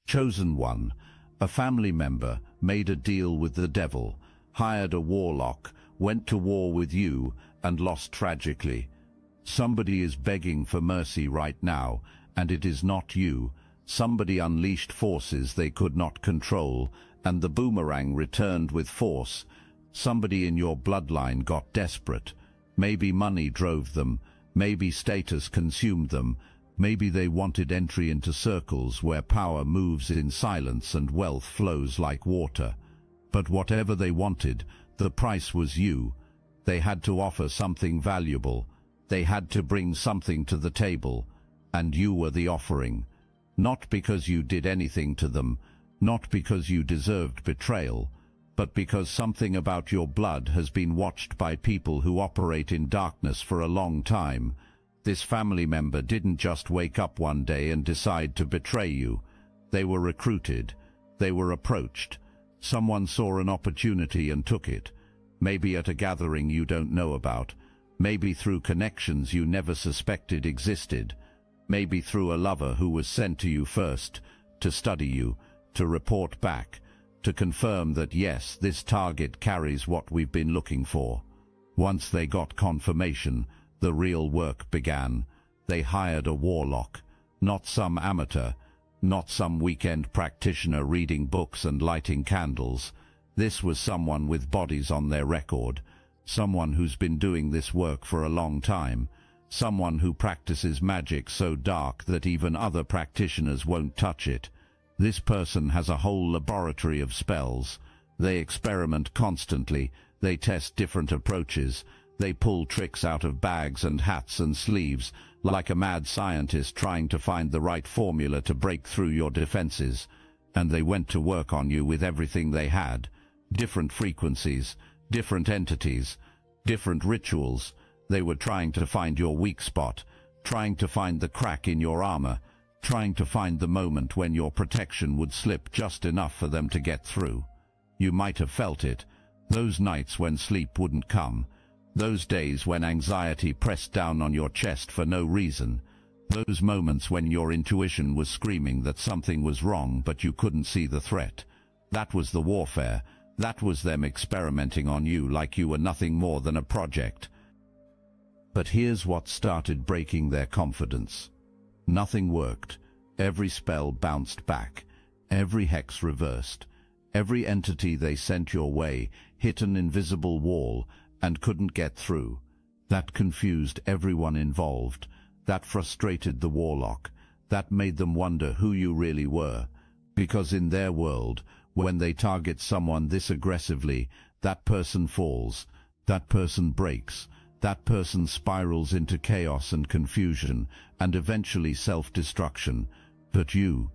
Chosen one, a family member, made a deal with the devil, hired a warlock, went to war with you, and lost tragically. Somebody is begging for mercy right now, and it is not you. Somebody unleashed forces they could not control, and the boomerang returned with force. Somebody in your bloodline got desperate. Maybe money drove them, maybe status consumed them, maybe they wanted entry into circles where power moves in silence and wealth flows like water. But whatever they wanted, the price was you. They had to offer something valuable. They had to bring something to the table, and you were the offering. Not because you did anything to them, not because you deserved betrayal, but because something about your blood has been watched by people who operate in darkness for a long time. This family member didn't just wake up one day and decide to betray you. They were recruited. They were approached. Someone saw an opportunity and took it. Maybe at a gathering you don't know about. Maybe through connections you never suspected existed. Maybe through a lover who was sent to you first, to study you, to report back, to confirm that yes, this target carries what we've been looking for. Once they got confirmation, the real work began. They hired a warlock, not some amateur, not some weekend practitioner reading books and lighting candles. This was someone with bodies on their record, someone who's been doing this work for a long time, someone who practices magic so dark that even other practitioners won't touch it. This person has a whole laboratory of spells. They experiment constantly, they test different approaches, they pull tricks out of bags and hats and sleeves, like a mad scientist trying to find the right formula to break through your defenses. And they went to work on you with everything they had. Different frequencies, different entities, different rituals. They were trying to find your weak spot, trying to find the crack in your armor, trying to find the moment when your protection would slip just enough for them to get through. You might have felt it, those nights when sleep wouldn't come, those days when anxiety pressed down on your chest for no reason, those moments when your intuition was screaming that something was wrong but you couldn't see the threat. That was the warfare. That was them experimenting on you like you were nothing more than a project. But here's what started breaking their confidence. Nothing worked. Every spell bounced back. Every hex reversed. Every entity they sent your way hit an invisible wall and couldn't get through. That confused everyone involved. That frustrated the warlock. That made them wonder who you really were. Because in their world, when they target someone this aggressively, that person falls. That person breaks. That person spirals into chaos and confusion, and eventually self-destruction. But you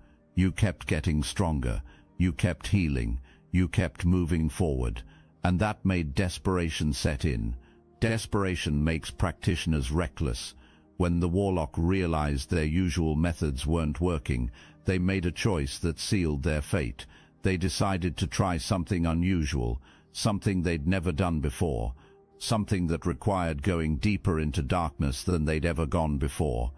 kept getting stronger, you kept healing, you kept moving forward, and that made desperation set in. Desperation makes practitioners reckless. When the warlock realized their usual methods weren't working, they made a choice that sealed their fate. They decided to try something unusual, something they'd never done before. Something that required going deeper into darkness than they'd ever gone before.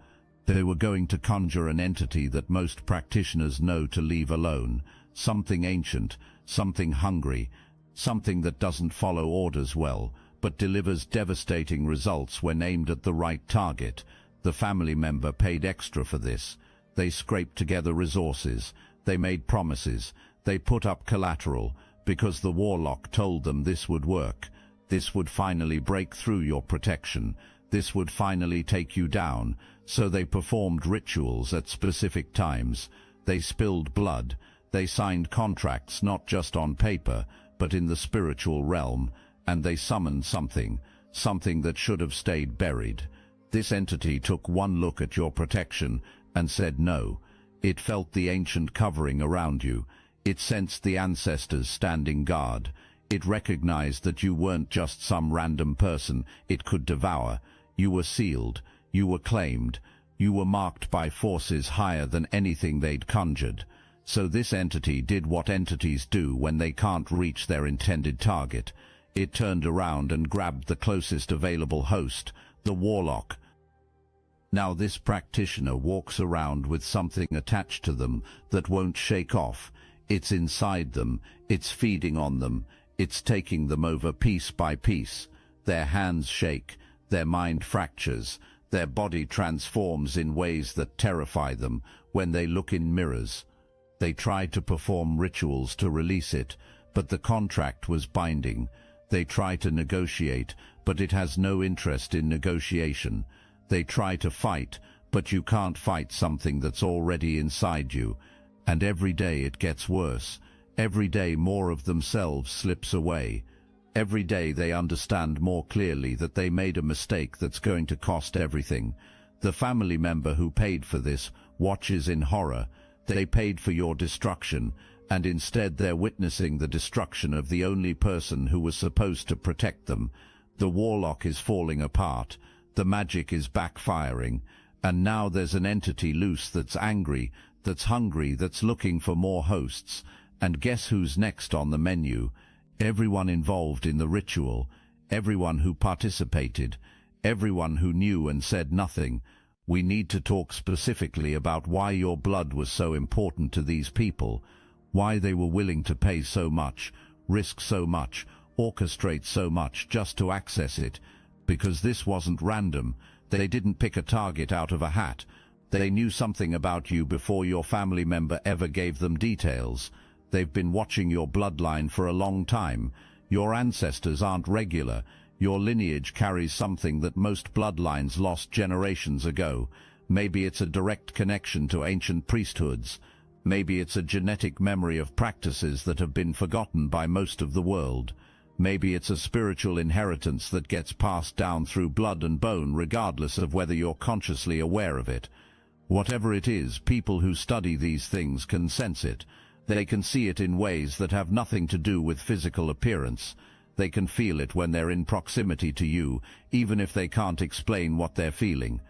They were going to conjure an entity that most practitioners know to leave alone, something ancient, something hungry, something that doesn't follow orders well, but delivers devastating results when aimed at the right target. The family member paid extra for this. They scraped together resources, they made promises, they put up collateral, because the warlock told them this would work. This would finally break through your protection. This would finally take you down. So they performed rituals at specific times. They spilled blood. They signed contracts not just on paper, but in the spiritual realm. And they summoned something that should have stayed buried. This entity took one look at your protection and said no. It felt the ancient covering around you. It sensed the ancestors standing guard. It recognized that you weren't just some random person it could devour. You were sealed. You were claimed. You were marked by forces higher than anything they'd conjured. So this entity did what entities do when they can't reach their intended target. It turned around and grabbed the closest available host, the warlock. Now this practitioner walks around with something attached to them that won't shake off. It's inside them, it's feeding on them, it's taking them over piece by piece. Their hands shake, their mind fractures, their body transforms in ways that terrify them when they look in mirrors. They try to perform rituals to release it, but the contract was binding. They try to negotiate, but it has no interest in negotiation. They try to fight, but you can't fight something that's already inside you. And every day it gets worse. Every day more of themselves slips away. Every day they understand more clearly that they made a mistake that's going to cost everything. The family member who paid for this watches in horror. They paid for your destruction, and instead they're witnessing the destruction of the only person who was supposed to protect them. The Warlock is falling apart. The magic is backfiring, and now there's an entity loose that's angry, that's hungry, that's looking for more hosts. And guess who's next on the menu? Everyone involved in the ritual, everyone who participated, everyone who knew and said nothing. We need to talk specifically about why your blood was so important to these people, why they were willing to pay so much, risk so much, orchestrate so much just to access it. Because this wasn't random. They didn't pick a target out of a hat. They knew something about you before your family member ever gave them details. They've been watching your bloodline for a long time. Your ancestors aren't regular. Your lineage carries something that most bloodlines lost generations ago. Maybe it's a direct connection to ancient priesthoods. Maybe it's a genetic memory of practices that have been forgotten by most of the world. Maybe it's a spiritual inheritance that gets passed down through blood and bone regardless of whether you're consciously aware of it. Whatever it is, people who study these things can sense it. They can see it in ways that have nothing to do with physical appearance. They can feel it when they're in proximity to you, even if they can't explain what they're feeling.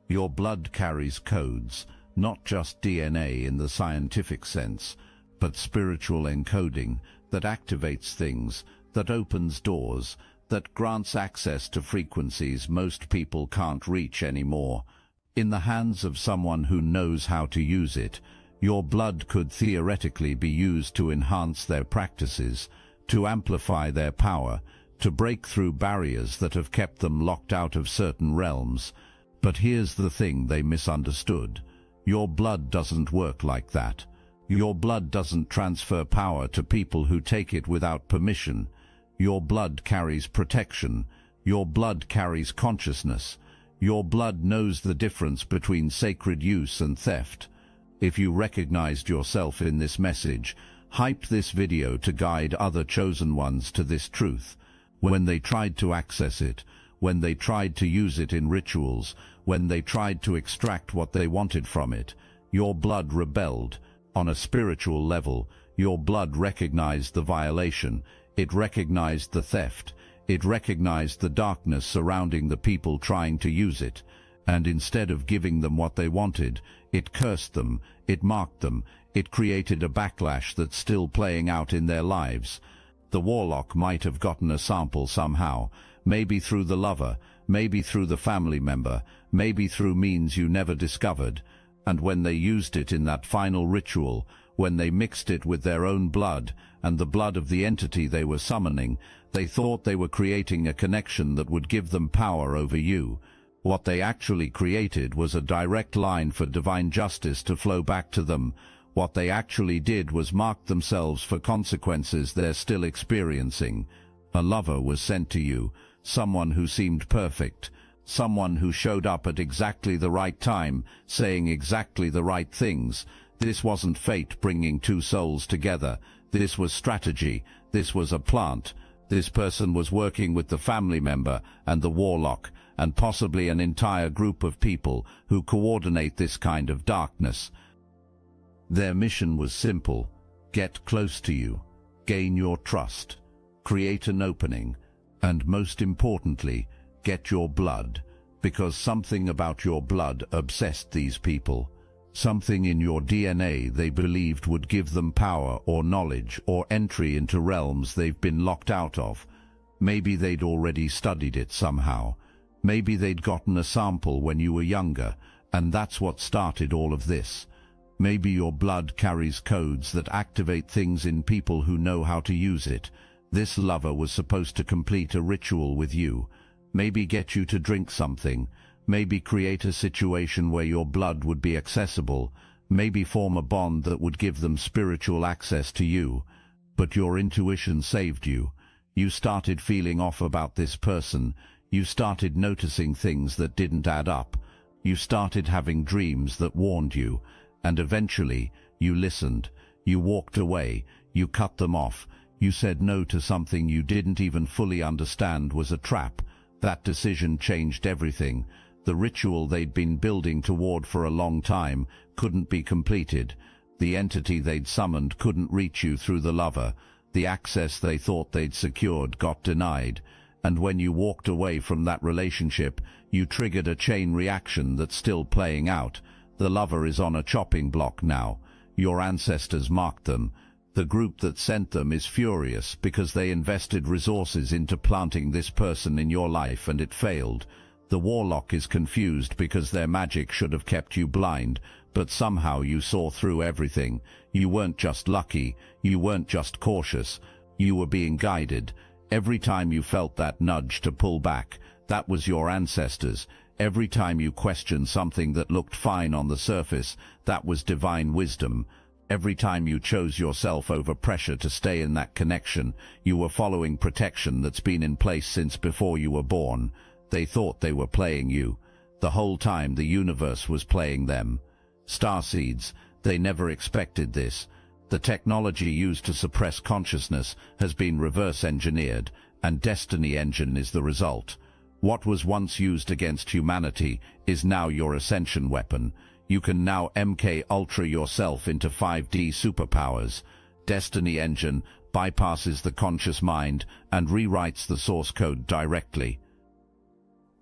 Your blood carries codes, not just DNA in the scientific sense, but spiritual encoding that activates things, that opens doors, that grants access to frequencies most people can't reach anymore. In the hands of someone who knows how to use it, your blood could theoretically be used to enhance their practices, to amplify their power, to break through barriers that have kept them locked out of certain realms. But here's the thing they misunderstood. Your blood doesn't work like that. Your blood doesn't transfer power to people who take it without permission. Your blood carries protection. Your blood carries consciousness. Your blood knows the difference between sacred use and theft. If you recognized yourself in this message, hype this video to guide other chosen ones to this truth. When they tried to access it, when they tried to use it in rituals, when they tried to extract what they wanted from it, your blood rebelled. On a spiritual level, your blood recognized the violation, it recognized the theft, it recognized the darkness surrounding the people trying to use it, and instead of giving them what they wanted, it cursed them, it marked them, it created a backlash that's still playing out in their lives. The Warlock might have gotten a sample somehow, maybe through the lover, maybe through the family member, maybe through means you never discovered. And when they used it in that final ritual, when they mixed it with their own blood and the blood of the entity they were summoning, they thought they were creating a connection that would give them power over you. What they actually created was a direct line for divine justice to flow back to them. What they actually did was mark themselves for consequences they're still experiencing. A lover was sent to you, someone who seemed perfect, someone who showed up at exactly the right time, saying exactly the right things. This wasn't fate bringing two souls together. This was strategy. This was a plant. This person was working with the family member and the Warlock, and possibly an entire group of people who coordinate this kind of darkness. Their mission was simple: get close to you, gain your trust, create an opening, and most importantly, get your blood, because something about your blood obsessed these people. Something in your DNA they believed would give them power or knowledge or entry into realms they've been locked out of. Maybe they'd already studied it somehow. Maybe they'd gotten a sample when you were younger, and that's what started all of this. Maybe your blood carries codes that activate things in people who know how to use it. This lover was supposed to complete a ritual with you. Maybe get you to drink something. Maybe create a situation where your blood would be accessible. Maybe form a bond that would give them spiritual access to you. But your intuition saved you. You started feeling off about this person. You started noticing things that didn't add up. You started having dreams that warned you. And eventually, you listened. You walked away. You cut them off. You said no to something you didn't even fully understand was a trap. That decision changed everything. The ritual they'd been building toward for a long time couldn't be completed. The entity they'd summoned couldn't reach you through the lover. The access they thought they'd secured got denied. And when you walked away from that relationship, you triggered a chain reaction that's still playing out. The lover is on a chopping block now. Your ancestors marked them. The group that sent them is furious because they invested resources into planting this person in your life and it failed. The Warlock is confused because their magic should have kept you blind, but somehow you saw through everything. You weren't just lucky, you weren't just cautious, you were being guided. Every time you felt that nudge to pull back, that was your ancestors. Every time you questioned something that looked fine on the surface, that was divine wisdom. Every time you chose yourself over pressure to stay in that connection, you were following protection that's been in place since before you were born. They thought they were playing you. The whole time the universe was playing them. Starseeds, they never expected this. The technology used to suppress consciousness has been reverse-engineered, and Destiny Engine is the result. What was once used against humanity is now your Ascension weapon. You can now MK Ultra yourself into 5D superpowers. Destiny Engine bypasses the conscious mind and rewrites the source code directly.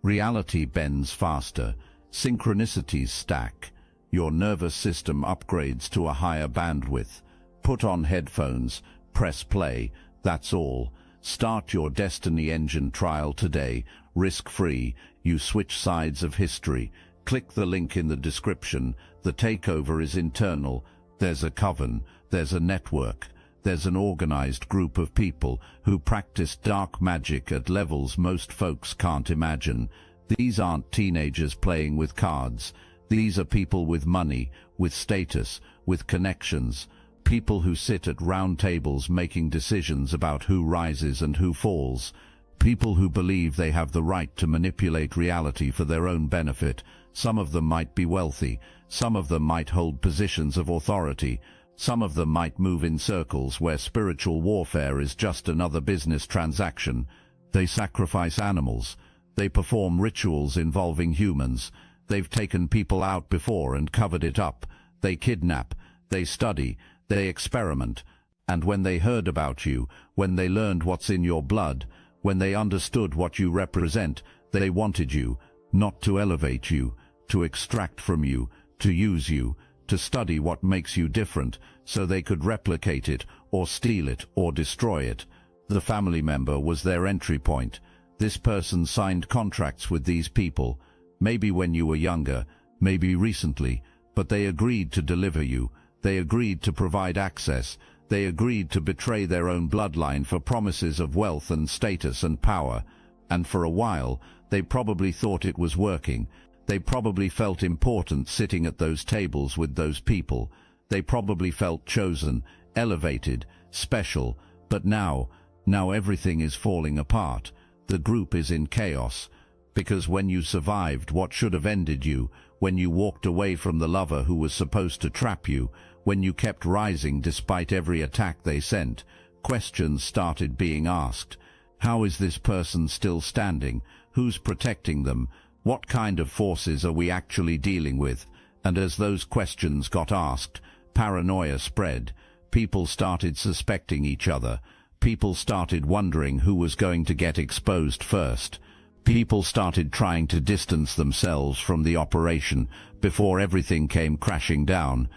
Reality bends faster. Synchronicities stack. Your nervous system upgrades to a higher bandwidth. Put on headphones, press play, that's all. Start your Destiny Engine trial today, risk-free. You switch sides of history. Click the link in the description. The takeover is internal. There's a coven, there's a network, there's an organized group of people who practice dark magic at levels most folks can't imagine. These aren't teenagers playing with cards. These are people with money, with status, with connections. People who sit at round tables making decisions about who rises and who falls. People who believe they have the right to manipulate reality for their own benefit. Some of them might be wealthy. Some of them might hold positions of authority. Some of them might move in circles where spiritual warfare is just another business transaction. They sacrifice animals. They perform rituals involving humans. They've taken people out before and covered it up. They kidnap. They study. They experiment. And when they heard about you, when they learned what's in your blood, when they understood what you represent, they wanted you, not to elevate you, to extract from you, to use you, to study what makes you different, so they could replicate it, or steal it, or destroy it. The family member was their entry point. This person signed contracts with these people, maybe when you were younger, maybe recently, but they agreed to deliver you. They agreed to provide access. They agreed to betray their own bloodline for promises of wealth and status and power. And for a while, they probably thought it was working. They probably felt important sitting at those tables with those people. They probably felt chosen, elevated, special. But now everything is falling apart. The group is in chaos. Because when you survived what should have ended you, when you walked away from the lover who was supposed to trap you, when you kept rising despite every attack they sent, questions started being asked. How is this person still standing? Who's protecting them? What kind of forces are we actually dealing with? And as those questions got asked, paranoia spread. People started suspecting each other. People started wondering who was going to get exposed first. People started trying to distance themselves from the operation before everything came crashing down.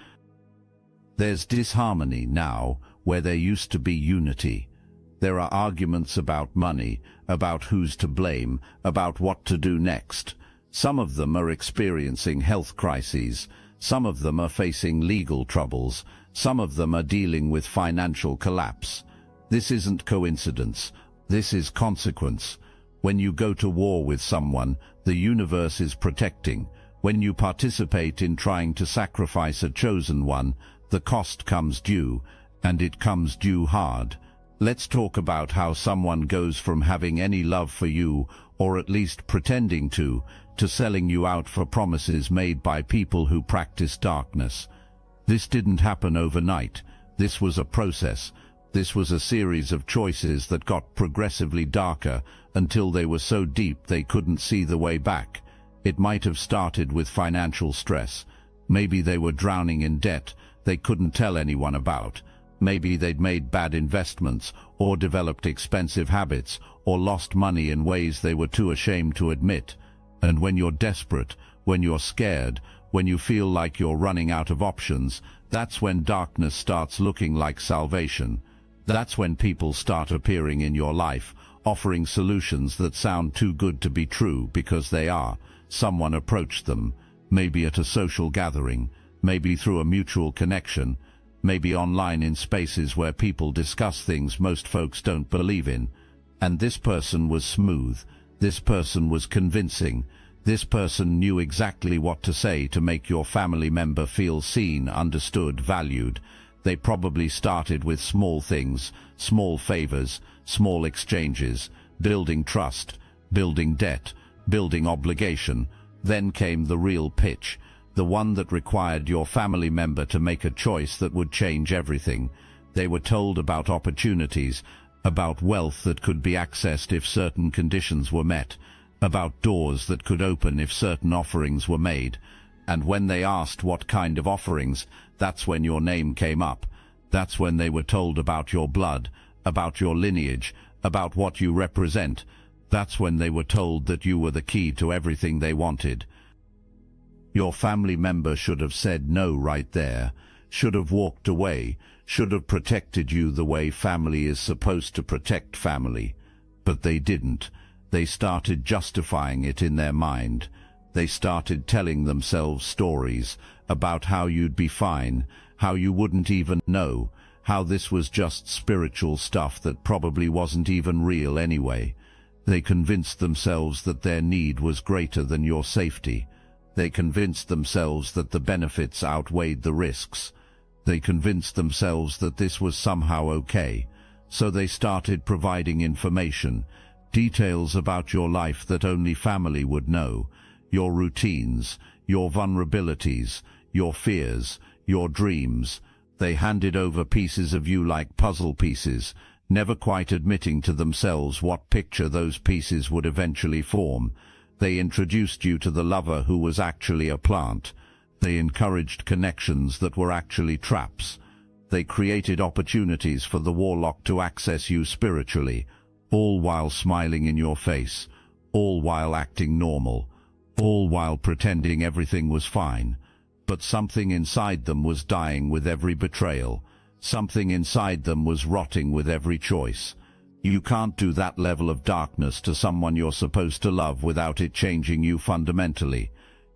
There's disharmony now where there used to be unity. There are arguments about money, about who's to blame, about what to do next. Some of them are experiencing health crises. Some of them are facing legal troubles. Some of them are dealing with financial collapse. This isn't coincidence. This is consequence. When you go to war with someone, the universe is protecting. When you participate in trying to sacrifice a chosen one, the cost comes due, and it comes due hard. Let's talk about how someone goes from having any love for you, or at least pretending to selling you out for promises made by people who practice darkness. This didn't happen overnight. This was a process. This was a series of choices that got progressively darker until they were so deep they couldn't see the way back. It might have started with financial stress. Maybe they were drowning in debt they couldn't tell anyone about. Maybe they'd made bad investments, or developed expensive habits, or lost money in ways they were too ashamed to admit. And when you're desperate, when you're scared, when you feel like you're running out of options, that's when darkness starts looking like salvation. That's when people start appearing in your life, offering solutions that sound too good to be true because they are. Someone approached them, maybe at a social gathering, maybe through a mutual connection, maybe online in spaces where people discuss things most folks don't believe in. And this person was smooth. This person was convincing. This person knew exactly what to say to make your family member feel seen, understood, valued. They probably started with small things, small favors, small exchanges, building trust, building debt, building obligation. Then came the real pitch, the one that required your family member to make a choice that would change everything. They were told about opportunities, about wealth that could be accessed if certain conditions were met, about doors that could open if certain offerings were made. And when they asked what kind of offerings, that's when your name came up. That's when they were told about your blood, about your lineage, about what you represent. That's when they were told that you were the key to everything they wanted. Your family member should have said no right there, should have walked away, should have protected you the way family is supposed to protect family. But they didn't. They started justifying it in their mind. They started telling themselves stories about how you'd be fine, how you wouldn't even know, how this was just spiritual stuff that probably wasn't even real anyway. They convinced themselves that their need was greater than your safety. They convinced themselves that the benefits outweighed the risks. They convinced themselves that this was somehow okay. So they started providing information, details about your life that only family would know, your routines, your vulnerabilities, your fears, your dreams. They handed over pieces of you like puzzle pieces, never quite admitting to themselves what picture those pieces would eventually form. They introduced you to the lover who was actually a plant. They encouraged connections that were actually traps. They created opportunities for the Warlock to access you spiritually, all while smiling in your face, all while acting normal, all while pretending everything was fine. But something inside them was dying with every betrayal. Something inside them was rotting with every choice. You can't do that level of darkness to someone you're supposed to love without it changing you fundamentally.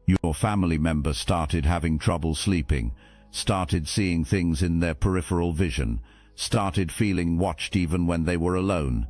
Your family member started having trouble sleeping, started seeing things in their peripheral vision, started feeling watched even when they were alone.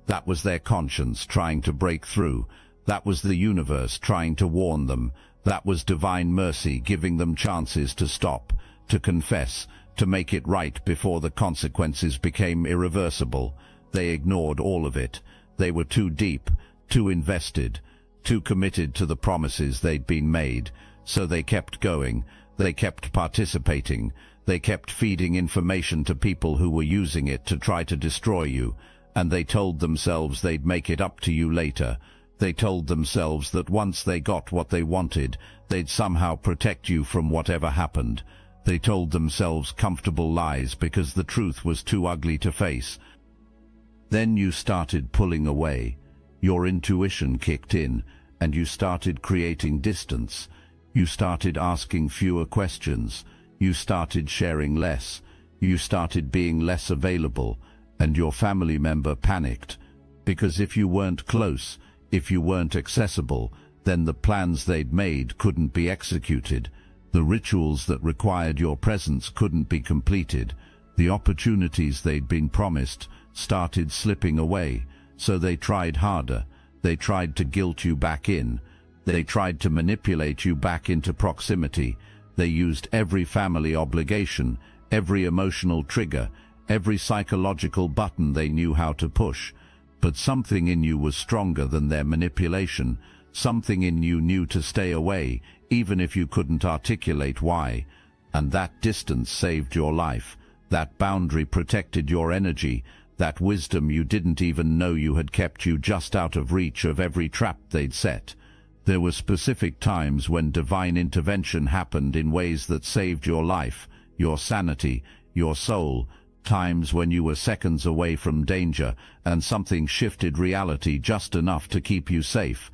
That was their conscience trying to break through. That was the universe trying to warn them. That was divine mercy giving them chances to stop, to confess, to make it right before the consequences became irreversible. They ignored all of it. They were too deep, too invested, too committed to the promises they'd been made. So they kept going. They kept participating. They kept feeding information to people who were using it to try to destroy you. And they told themselves they'd make it up to you later. They told themselves that once they got what they wanted, they'd somehow protect you from whatever happened. They told themselves comfortable lies because the truth was too ugly to face. Then you started pulling away. Your intuition kicked in, and you started creating distance. You started asking fewer questions. You started sharing less. You started being less available. and your family member panicked. Because if you weren't close, if you weren't accessible, then the plans they'd made couldn't be executed. The rituals that required your presence couldn't be completed. The opportunities they'd been promised started slipping away, so they tried harder. They tried to guilt you back in. They tried to manipulate you back into proximity. They used every family obligation, every emotional trigger, every psychological button they knew how to push. But something in you was stronger than their manipulation. Something in you knew to stay away, even if you couldn't articulate why. And that distance saved your life. That boundary protected your energy. That wisdom you didn't even know you had kept you just out of reach of every trap they'd set. There were specific times when divine intervention happened in ways that saved your life, your sanity, your soul. Times when you were seconds away from danger, and something shifted reality just enough to keep you safe.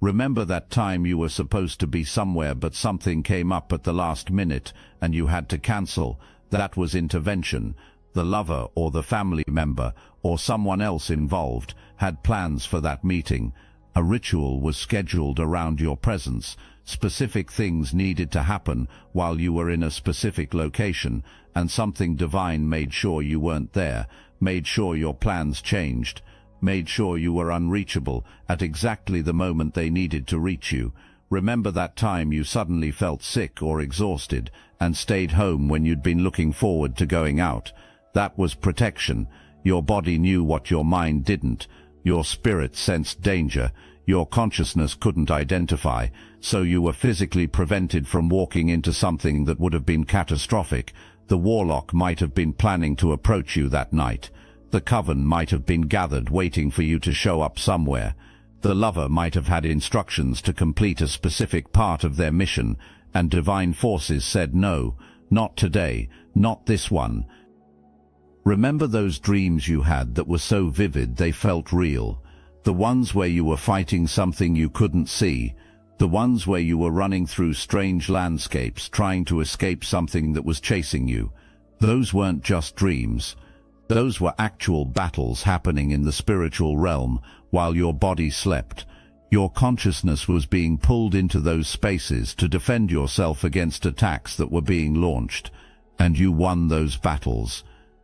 Remember that time you were supposed to be somewhere but something came up at the last minute and you had to cancel. That was intervention. The lover or the family member or someone else involved had plans for that meeting. A ritual was scheduled around your presence. Specific things needed to happen while you were in a specific location, and something divine made sure you weren't there, made sure your plans changed, made sure you were unreachable at exactly the moment they needed to reach you. Remember that time you suddenly felt sick or exhausted and stayed home when you'd been looking forward to going out. That was protection. Your body knew what your mind didn't. Your spirit sensed danger. Your consciousness couldn't identify, so you were physically prevented from walking into something that would have been catastrophic. The Warlock might have been planning to approach you that night. The Coven might have been gathered waiting for you to show up somewhere. The lover might have had instructions to complete a specific part of their mission, and divine forces said no, not today, not this one. Remember those dreams you had that were so vivid they felt real? The ones where you were fighting something you couldn't see. The ones where you were running through strange landscapes trying to escape something that was chasing you. Those weren't just dreams. Those were actual battles happening in the spiritual realm while your body slept. Your consciousness was being pulled into those spaces to defend yourself against attacks that were being launched. And you won those battles.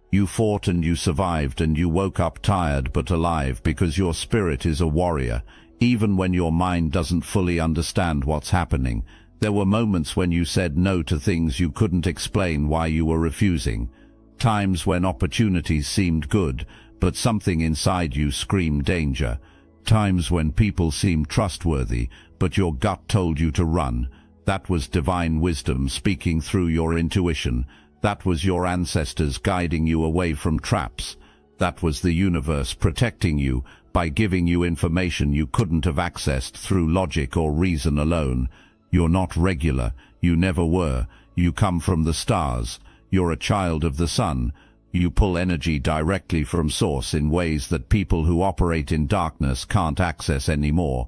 You fought and you survived, and you woke up tired but alive because your spirit is a warrior. Even when your mind doesn't fully understand what's happening, there were moments when you said no to things you couldn't explain why you were refusing. Times when opportunities seemed good, but something inside you screamed danger. Times when people seemed trustworthy, but your gut told you to run. That was divine wisdom speaking through your intuition. That was your ancestors guiding you away from traps. That was the universe protecting you by giving you information you couldn't have accessed through logic or reason alone. You're not regular. You never were. You come from the stars. You're a child of the sun. You pull energy directly from source in ways that people who operate in darkness can't access anymore.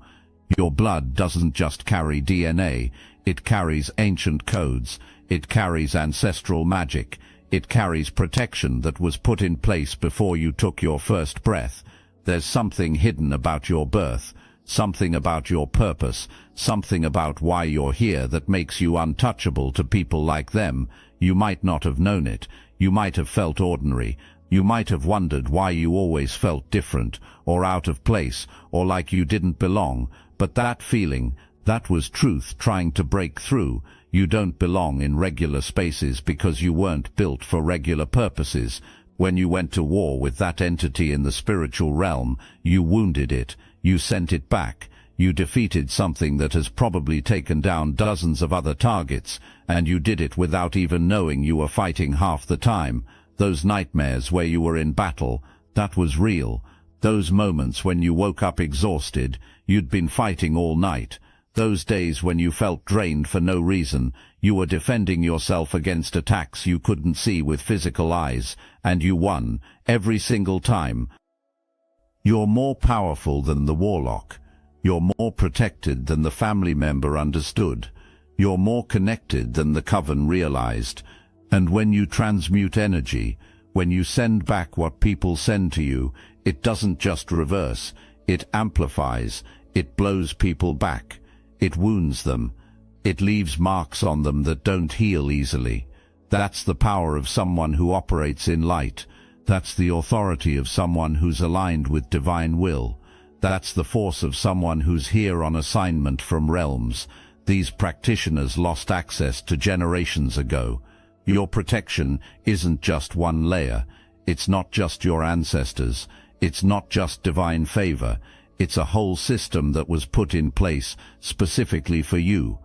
Your blood doesn't just carry DNA. It carries ancient codes. It carries ancestral magic. It carries protection that was put in place before you took your first breath. There's something hidden about your birth, something about your purpose, something about why you're here that makes you untouchable to people like them. You might not have known it. You might have felt ordinary. You might have wondered why you always felt different, or out of place, or like you didn't belong. But that feeling, that was truth trying to break through. You don't belong in regular spaces because you weren't built for regular purposes. When you went to war with that entity in the spiritual realm, you wounded it. You sent it back. You defeated something that has probably taken down dozens of other targets, and you did it without even knowing you were fighting half the time. Those nightmares where you were in battle, that was real. Those moments when you woke up exhausted, you'd been fighting all night. Those days when you felt drained for no reason, you were defending yourself against attacks you couldn't see with physical eyes, and you won, every single time. You're more powerful than the Warlock. You're more protected than the family member understood. You're more connected than the Coven realized. And when you transmute energy, When you send back what people send to you, it doesn't just reverse, it amplifies, it blows people back, it wounds them, it leaves marks on them that don't heal easily. That's the power of someone who operates in light. That's the authority of someone who's aligned with divine will. That's the force of someone who's here on assignment from realms these practitioners lost access to generations ago. Your protection isn't just one layer. It's not just your ancestors. It's not just divine favor. It's a whole system that was put in place specifically for you.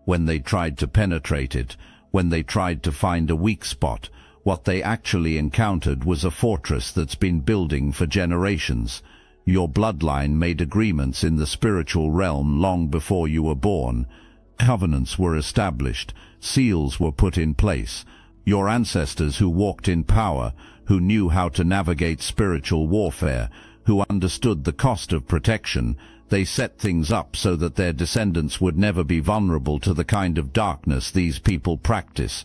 When they tried to penetrate it, when they tried to find a weak spot, what they actually encountered was a fortress that's been building for generations. Your bloodline made agreements in the spiritual realm long before you were born. Covenants were established, seals were put in place. Your ancestors who walked in power, who knew how to navigate spiritual warfare, who understood the cost of protection, they set things up so that their descendants would never be vulnerable to the kind of darkness these people practice.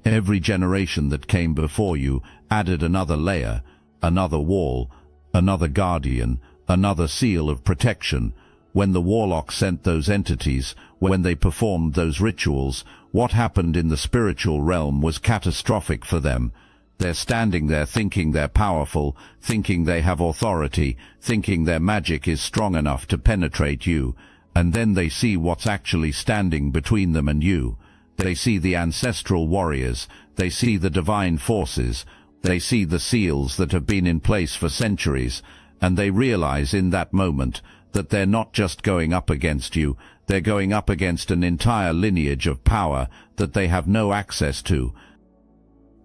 Every generation that came before you added another layer, another wall, another guardian, another seal of protection. When the Warlock sent those entities, when they performed those rituals, what happened in the spiritual realm was catastrophic for them. They're standing there thinking they're powerful, thinking they have authority, thinking their magic is strong enough to penetrate you, and then they see what's actually standing between them and you. They see the ancestral warriors, they see the divine forces, they see the seals that have been in place for centuries, and they realize in that moment that they're not just going up against you, they're going up against an entire lineage of power that they have no access to.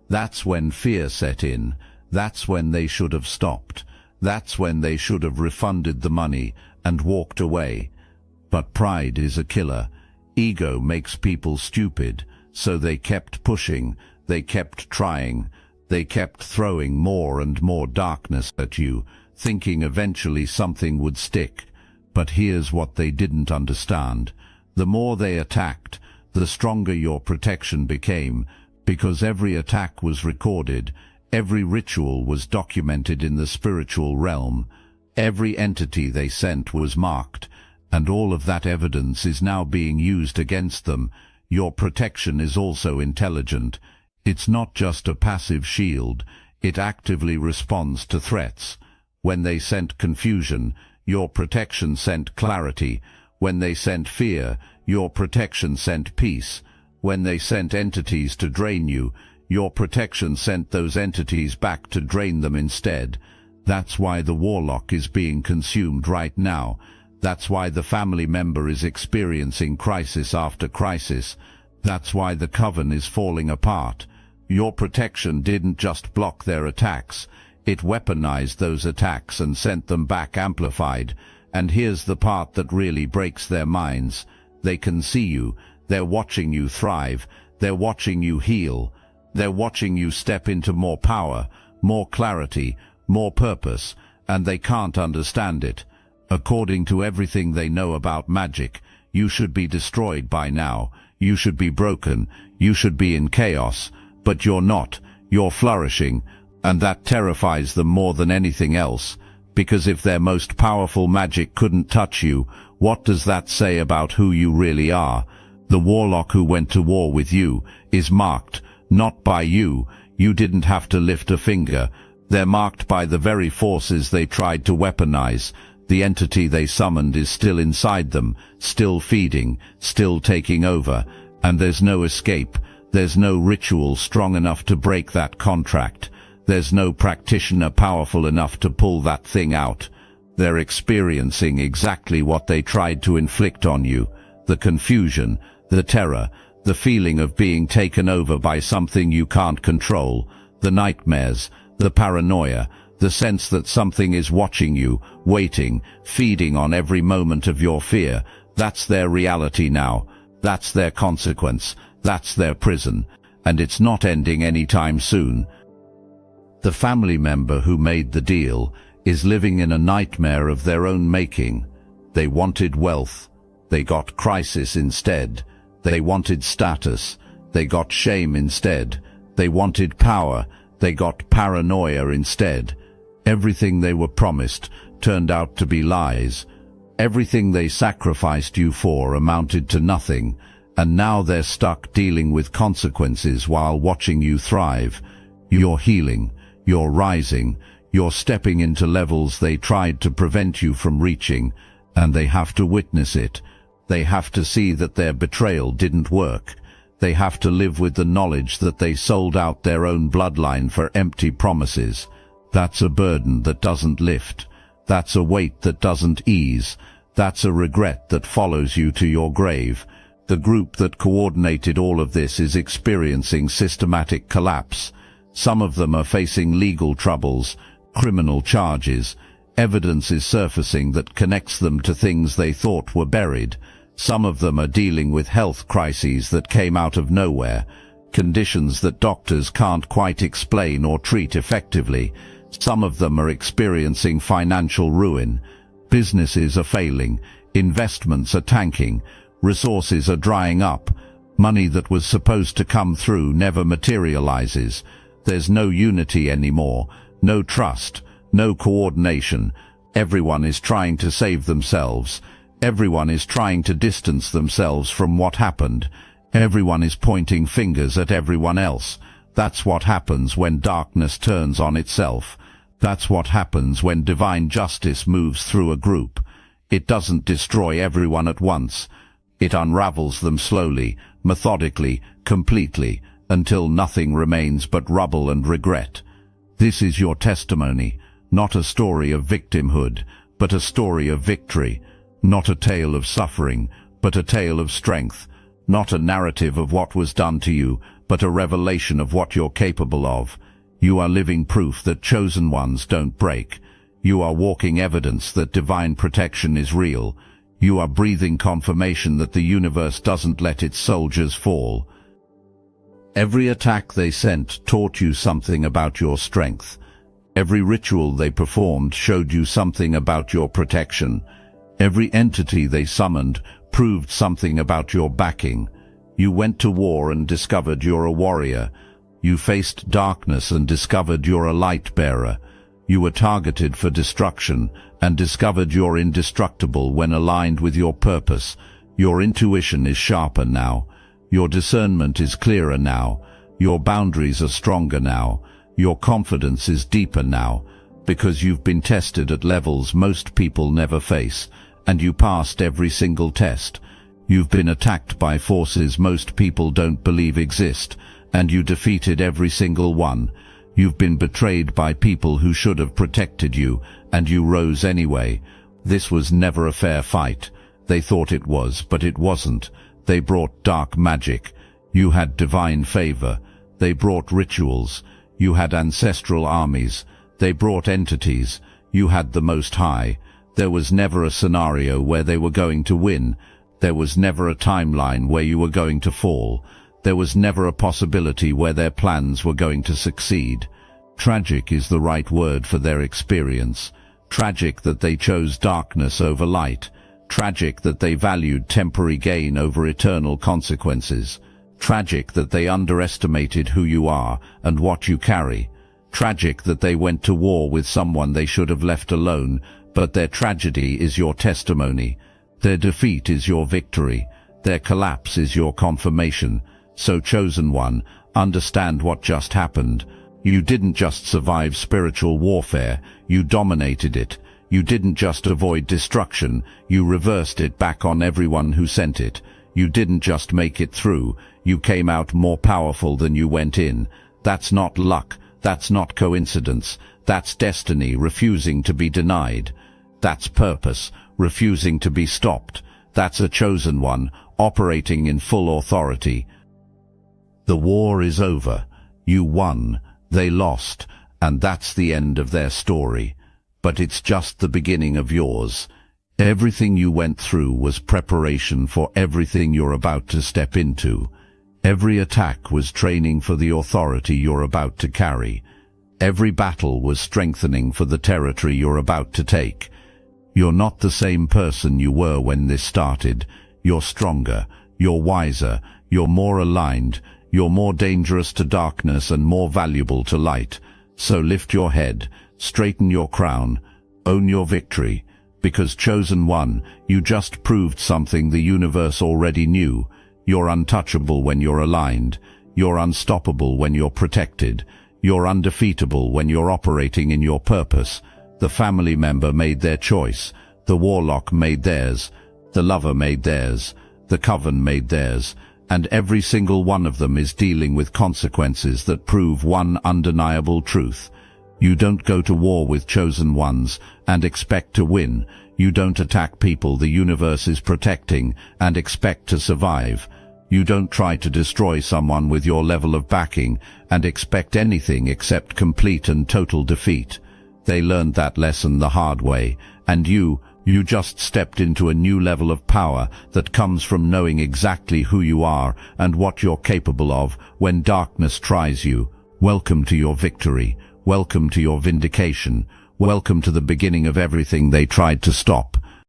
That's when fear set in. That's when they should have stopped. That's when they should have refunded the money and walked away. But pride is a killer. Ego makes people stupid, so they kept pushing, they kept trying, they kept throwing more and more darkness at you, thinking eventually something would stick. But here's what they didn't understand. The more they attacked, the stronger your protection became, because every attack was recorded, every ritual was documented in the spiritual realm, every entity they sent was marked, and all of that evidence is now being used against them. Your protection is also intelligent. It's not just a passive shield, it actively responds to threats. When they sent confusion, your protection sent clarity. When they sent fear, your protection sent peace. When they sent entities to drain you, your protection sent those entities back to drain them instead. That's why the Warlock is being consumed right now. That's why the family member is experiencing crisis after crisis. That's why the coven is falling apart. Your protection didn't just block their attacks. It weaponized those attacks and sent them back amplified. And here's the part that really breaks their minds. They can see you. They're watching you thrive. They're watching you heal. They're watching you step into more power, more clarity, more purpose, and they can't understand it. According to everything they know about magic, you should be destroyed by now. You should be broken. You should be in chaos. But you're not. You're flourishing. And that terrifies them more than anything else. Because if their most powerful magic couldn't touch you, what does that say about who you really are? The Warlock who went to war with you is marked, not by you. You didn't have to lift a finger. They're marked by the very forces they tried to weaponize. The entity they summoned is still inside them, still feeding, still taking over. And there's no escape. There's no ritual strong enough to break that contract. There's no practitioner powerful enough to pull that thing out. They're experiencing exactly what they tried to inflict on you. The confusion, the terror, the feeling of being taken over by something you can't control, the nightmares, the paranoia, the sense that something is watching you, waiting, feeding on every moment of your fear. That's their reality now. That's their consequence. That's their prison. And it's not ending anytime soon. The family member who made the deal is living in a nightmare of their own making. They wanted wealth. They got crisis instead. They wanted status. They got shame instead. They wanted power. They got paranoia instead. Everything they were promised turned out to be lies. Everything they sacrificed you for amounted to nothing, and now they're stuck dealing with consequences while watching you thrive. You're healing, you're rising, you're stepping into levels they tried to prevent you from reaching, and they have to witness it. They have to see that their betrayal didn't work. They have to live with the knowledge that they sold out their own bloodline for empty promises. That's a burden that doesn't lift. That's a weight that doesn't ease. That's a regret that follows you to your grave. The group that coordinated all of this is experiencing systematic collapse. Some of them are facing legal troubles, criminal charges. Evidence is surfacing that connects them to things they thought were buried. Some of them are dealing with health crises that came out of nowhere, conditions that doctors can't quite explain or treat effectively. Some of them are experiencing financial ruin. Businesses are failing, investments are tanking, resources are drying up, money that was supposed to come through never materializes. There's no unity anymore, no trust, no coordination. Everyone is trying to save themselves. Everyone is trying to distance themselves from what happened. Everyone is pointing fingers at everyone else. That's what happens when darkness turns on itself. That's what happens when divine justice moves through a group. It doesn't destroy everyone at once. It unravels them slowly, methodically, completely, until nothing remains but rubble and regret. This is your testimony, not a story of victimhood, but a story of victory. Not a tale of suffering, but a tale of strength. Not a narrative of what was done to you, but a revelation of what you're capable of. You are living proof that chosen ones don't break. You are walking evidence that divine protection is real. You are breathing confirmation that the universe doesn't let its soldiers fall. Every attack they sent taught you something about your strength. Every ritual they performed showed you something about your protection. Every entity they summoned proved something about your backing. You went to war and discovered you're a warrior. You faced darkness and discovered you're a light bearer. You were targeted for destruction and discovered you're indestructible when aligned with your purpose. Your intuition is sharper now. Your discernment is clearer now. Your boundaries are stronger now. Your confidence is deeper now, because you've been tested at levels most people never face. And you passed every single test. You've been attacked by forces most people don't believe exist, and you defeated every single one. You've been betrayed by people who should have protected you, and you rose anyway. This was never a fair fight. They thought it was, but it wasn't. They brought dark magic. You had divine favor. They brought rituals. You had ancestral armies. They brought entities. You had the Most High. There was never a scenario where they were going to win. There was never a timeline where you were going to fall. There was never a possibility where their plans were going to succeed. Tragic is the right word for their experience. Tragic that they chose darkness over light. Tragic that they valued temporary gain over eternal consequences. Tragic that they underestimated who you are and what you carry. Tragic that they went to war with someone they should have left alone. But their tragedy is your testimony. Their defeat is your victory. Their collapse is your confirmation. So, chosen one, understand what just happened. You didn't just survive spiritual warfare, you dominated it. You didn't just avoid destruction, you reversed it back on everyone who sent it. You didn't just make it through, you came out more powerful than you went in. That's not luck, that's not coincidence, that's destiny refusing to be denied. That's purpose, refusing to be stopped. That's a chosen one, operating in full authority. The war is over. You won, they lost, and that's the end of their story. But it's just the beginning of yours. Everything you went through was preparation for everything you're about to step into. Every attack was training for the authority you're about to carry. Every battle was strengthening for the territory you're about to take. You're not the same person you were when this started. You're stronger, you're wiser, you're more aligned, You're more dangerous to darkness and more valuable to light. So lift your head, straighten your crown, own your victory. Because Chosen One, you just proved something the universe already knew. You're untouchable when you're aligned. You're unstoppable when you're protected. You're undefeatable when you're operating in your purpose. The family member made their choice. The Warlock made theirs. The lover made theirs. The coven made theirs. And every single one of them is dealing with consequences that prove one undeniable truth. You don't go to war with chosen ones and expect to win. You don't attack people the universe is protecting and expect to survive. You don't try to destroy someone with your level of backing and expect anything except complete and total defeat. They learned that lesson the hard way, and you just stepped into a new level of power that comes from knowing exactly who you are and what you're capable of when darkness tries you. Welcome to your victory. Welcome to your vindication. Welcome to the beginning of everything they tried to stop.